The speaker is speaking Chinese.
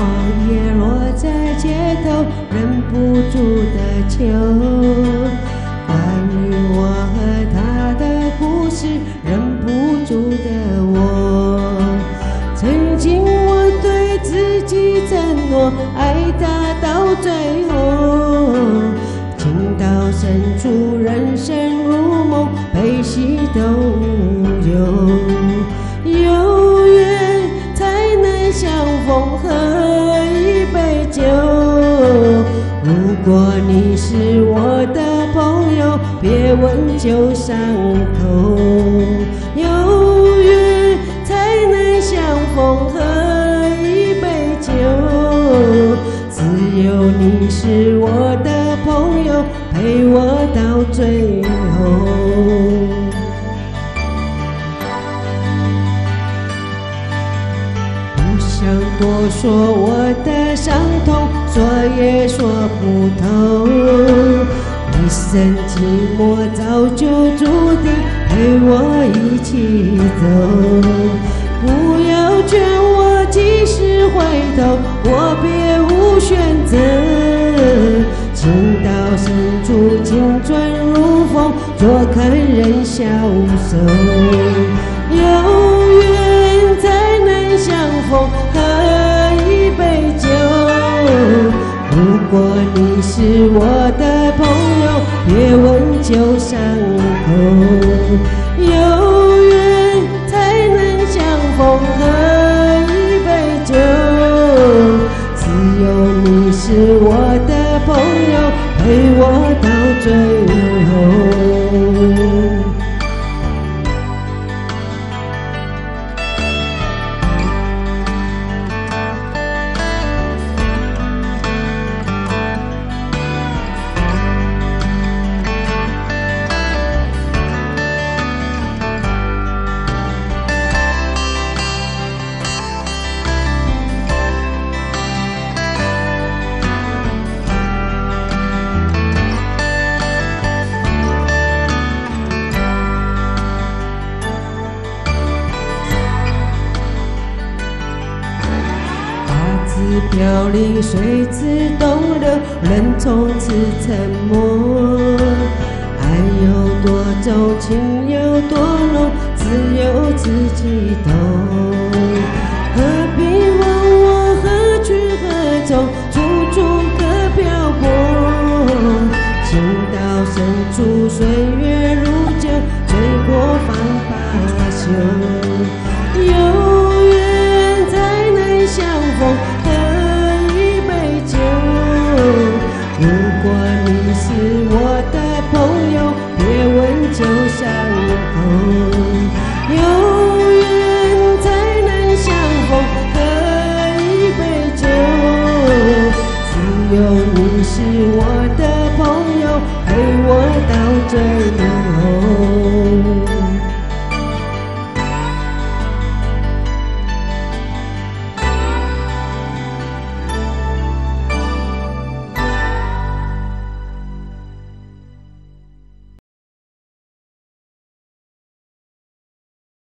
黄叶落在街头，忍不住的求。关于我和他的故事，忍不住的我。曾经我对自己承诺，爱他到最后。情到深处，人生如梦，悲喜都有。有缘才能相逢，喝一杯酒。如果你是我的朋友，别问旧伤口。有缘才能相逢，喝一杯酒。只有你是我的朋友，陪我到最后。想多说我的伤痛，说也说不透。一生寂寞早就注定，陪我一起走。不要劝我及时回头，我别无选择。情到深处，青春如风，坐看人消瘦。有缘才能相逢，喝一杯酒。如果你是我的朋友，别问旧伤口。有缘才能相逢，喝一杯酒。只有你是我的朋友，陪我到最后。飘零，水自东流，人从此沉默。爱有多重，情有多浓，只有自己懂。